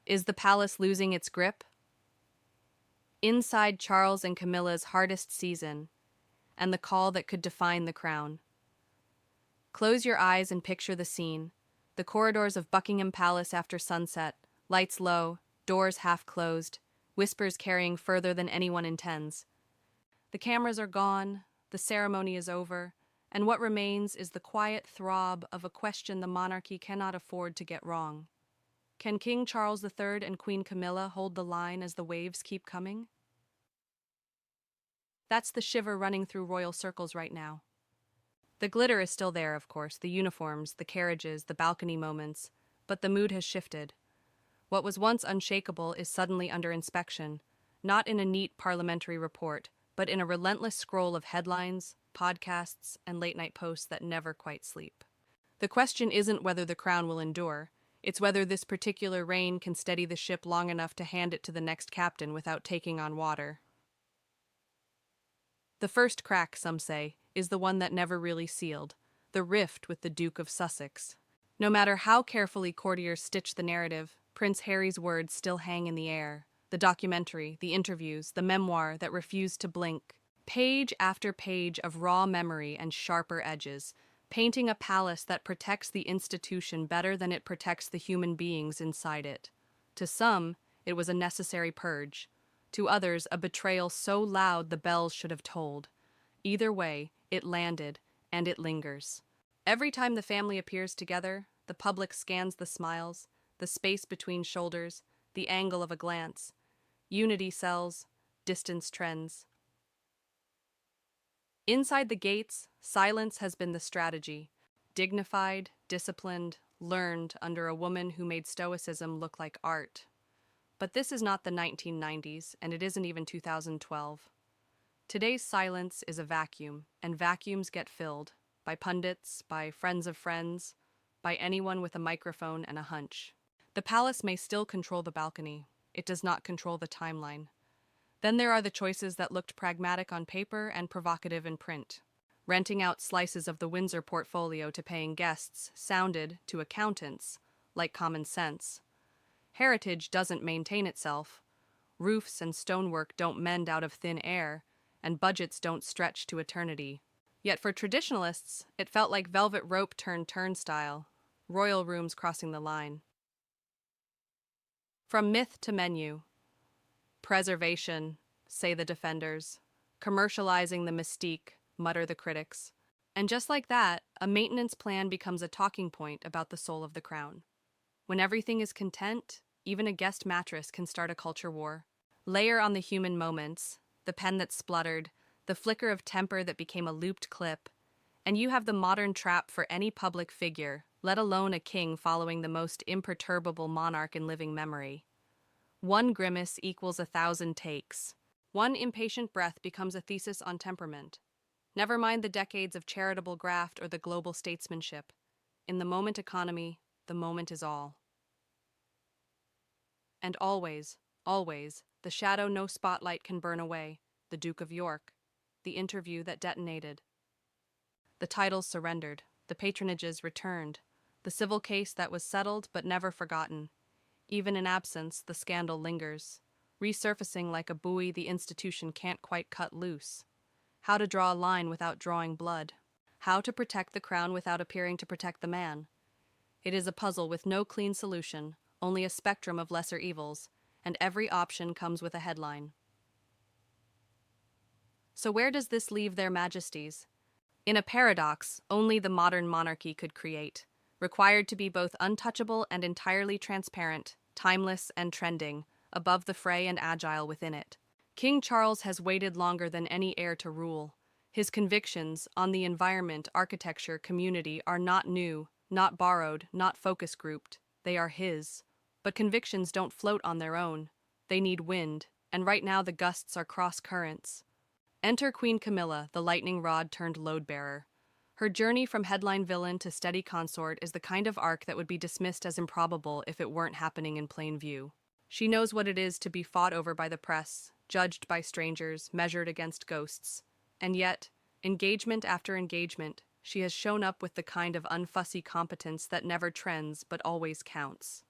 Is the palace losing its grip? Inside Charles and Camilla's hardest season, and the call that could define the crown. Close your eyes and picture the scene. The corridors of Buckingham Palace after sunset, lights low, doors half closed, whispers carrying further than anyone intends. The cameras are gone, the ceremony is over, and what remains is the quiet throb of a question the monarchy cannot afford to get wrong. Can King Charles III and Queen Camilla hold the line as the waves keep coming? That's the shiver running through royal circles right now. The glitter is still there, of course, the uniforms, the carriages, the balcony moments, but the mood has shifted. What was once unshakable is suddenly under inspection, not in a neat parliamentary report, but in a relentless scroll of headlines, podcasts, and late-night posts that never quite sleep. The question isn't whether the crown will endure, it's whether this particular reign can steady the ship long enough to hand it to the next captain without taking on water. The first crack, some say, is the one that never really sealed, the rift with the Duke of Sussex. No matter how carefully courtiers stitch the narrative, Prince Harry's words still hang in the air. The documentary, the interviews, the memoir that refused to blink. Page after page of raw memory and sharper edges, painting a palace that protects the institution better than it protects the human beings inside it. To some, it was a necessary purge. To others, a betrayal so loud the bells should have tolled. Either way, it landed, and it lingers. Every time the family appears together, the public scans the smiles, the space between shoulders, the angle of a glance. Unity sells, distance trends. Inside the gates, silence has been the strategy. Dignified, disciplined, learned under a woman who made stoicism look like art. But this is not the 1990s, and it isn't even 2012. Today's silence is a vacuum, and vacuums get filled by pundits, by friends of friends, by anyone with a microphone and a hunch. The palace may still control the balcony. It does not control the timeline. Then there are the choices that looked pragmatic on paper and provocative in print. Renting out slices of the Windsor portfolio to paying guests sounded, to accountants, like common sense. Heritage doesn't maintain itself. Roofs and stonework don't mend out of thin air, and budgets don't stretch to eternity. Yet for traditionalists, it felt like velvet rope turned turnstile, royal rooms crossing the line. From myth to menu. Preservation, say the defenders. Commercializing the mystique, mutter the critics. And just like that, a maintenance plan becomes a talking point about the soul of the crown. When everything is content, even a guest mattress can start a culture war. Layer on the human moments, the pen that spluttered, the flicker of temper that became a looped clip, and you have the modern trap for any public figure, let alone a king following the most imperturbable monarch in living memory. One grimace equals 1,000 takes. One impatient breath becomes a thesis on temperament. Never mind the decades of charitable graft or the global statesmanship. In the moment economy, the moment is all. And always, always, the shadow no spotlight can burn away, the Duke of York, the interview that detonated. The titles surrendered, the patronages returned, the civil case that was settled but never forgotten. Even in absence, the scandal lingers, resurfacing like a buoy the institution can't quite cut loose. How to draw a line without drawing blood. How to protect the crown without appearing to protect the man. It is a puzzle with no clean solution, only a spectrum of lesser evils, and every option comes with a headline. So where does this leave their majesties? In a paradox only the modern monarchy could create, required to be both untouchable and entirely transparent, timeless and trending, above the fray and agile within it. King Charles has waited longer than any heir to rule. His convictions on the environment, architecture, community are not new, not borrowed, not focus grouped. They are his. But convictions don't float on their own. They need wind, and right now the gusts are cross currents. Enter Queen Camilla, the lightning rod turned load bearer. Her journey from headline villain to steady consort is the kind of arc that would be dismissed as improbable if it weren't happening in plain view. She knows what it is to be fought over by the press, judged by strangers, measured against ghosts. And yet, engagement after engagement, she has shown up with the kind of unfussy competence that never trends but always counts.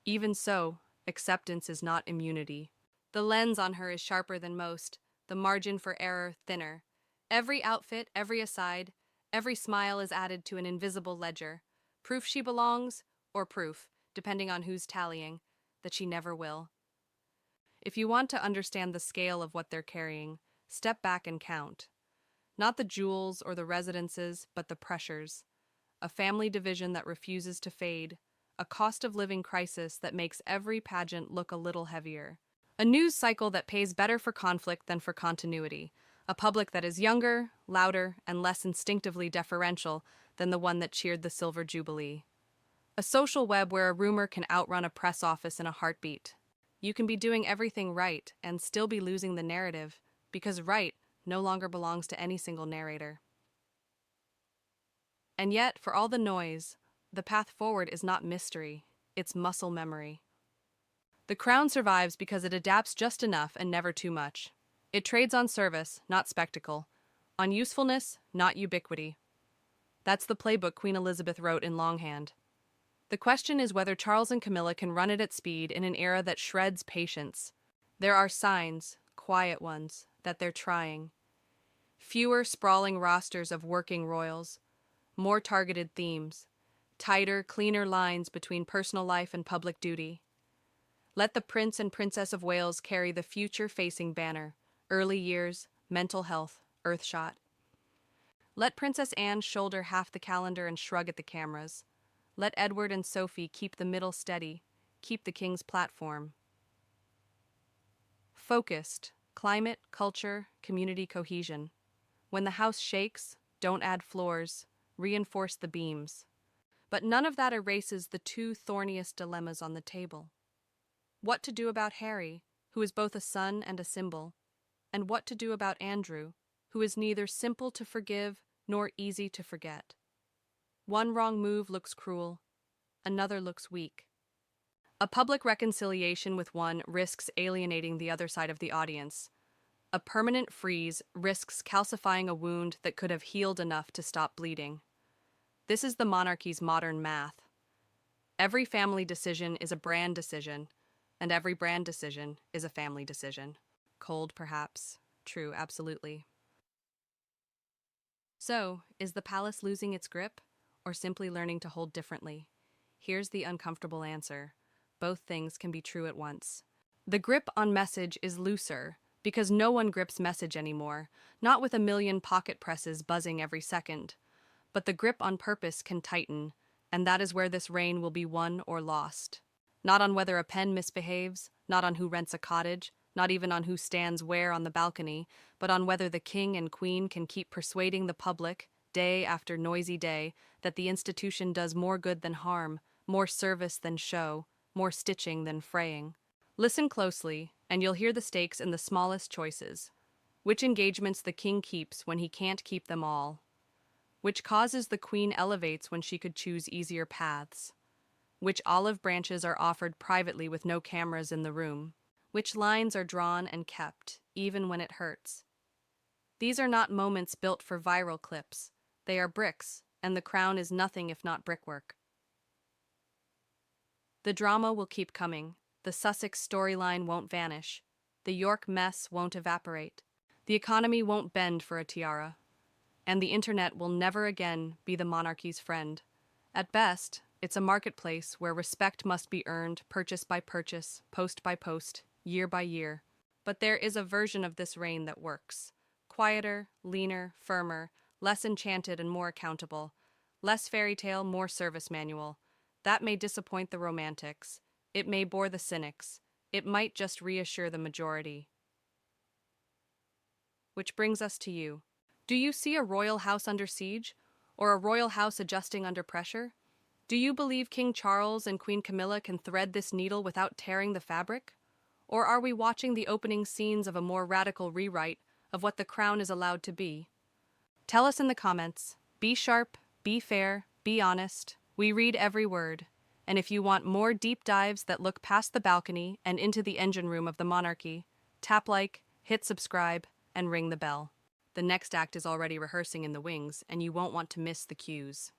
Even so, Acceptance is not immunity. The lens on her is sharper than most, the margin for error thinner. Every outfit, every aside, every smile is added to an invisible ledger. Proof she belongs, or proof, depending on who's tallying, that she never will. If you want to understand the scale of what they're carrying, step back and count. Not the jewels or the residences, but the pressures. A family division that refuses to fade. A cost of living crisis that makes every pageant look a little heavier. A news cycle that pays better for conflict than for continuity. A public that is younger, louder, and less instinctively deferential than the one that cheered the Silver Jubilee. A social web where a rumor can outrun a press office in a heartbeat. You can be doing everything right and still be losing the narrative, because right no longer belongs to any single narrator. And yet, for all the noise, the path forward is not mystery, it's muscle memory. The crown survives because it adapts just enough and never too much. It trades on service, not spectacle, on usefulness, not ubiquity. That's the playbook Queen Elizabeth wrote in longhand. The question is whether Charles and Camilla can run it at speed in an era that shreds patience. There are signs, quiet ones, that they're trying. Fewer sprawling rosters of working royals, more targeted themes, tighter, cleaner lines between personal life and public duty. Let the Prince and Princess of Wales carry the future-facing banner, early years, mental health, earthshot. Let Princess Anne shoulder half the calendar and shrug at the cameras. Let Edward and Sophie keep the middle steady, keep the king's platform. Focused, climate, culture, community cohesion. When the house shakes, don't add floors, reinforce the beams. But none of that erases the two thorniest dilemmas on the table. What to do about Harry, who is both a son and a symbol, and what to do about Andrew, who is neither simple to forgive nor easy to forget. One wrong move looks cruel, another looks weak. A public reconciliation with one risks alienating the other side of the audience. A permanent freeze risks calcifying a wound that could have healed enough to stop bleeding. This is the monarchy's modern math. Every family decision is a brand decision, and every brand decision is a family decision. Cold, perhaps. True, absolutely. So, is the palace losing its grip, or simply learning to hold differently? Here's the uncomfortable answer. Both things can be true at once. The grip on message is looser, because no one grips message anymore, not with a million pocket presses buzzing every second. But the grip on purpose can tighten, and that is where this reign will be won or lost. Not on whether a pen misbehaves, not on who rents a cottage, not even on who stands where on the balcony, but on whether the king and queen can keep persuading the public, day after noisy day, that the institution does more good than harm, more service than show, more stitching than fraying. Listen closely, and you'll hear the stakes in the smallest choices. Which engagements the king keeps when he can't keep them all. Which causes the queen elevates when she could choose easier paths. Which olive branches are offered privately with no cameras in the room. Which lines are drawn and kept, even when it hurts. These are not moments built for viral clips. They are bricks, and the crown is nothing if not brickwork. The drama will keep coming. The Sussex storyline won't vanish. The York mess won't evaporate. The economy won't bend for a tiara. And the internet will never again be the monarchy's friend. At best, it's a marketplace where respect must be earned purchase by purchase, post by post, year by year. But there is a version of this reign that works. Quieter, leaner, firmer, less enchanted and more accountable. Less fairy tale, more service manual. That may disappoint the romantics. It may bore the cynics. It might just reassure the majority. Which brings us to you. Do you see a royal house under siege? Or a royal house adjusting under pressure? Do you believe King Charles and Queen Camilla can thread this needle without tearing the fabric? Or are we watching the opening scenes of a more radical rewrite of what the crown is allowed to be? Tell us in the comments. Be sharp, be fair, be honest. We read every word. And if you want more deep dives that look past the balcony and into the engine room of the monarchy, tap like, hit subscribe, and ring the bell. The next act is already rehearsing in the wings, and you won't want to miss the cues.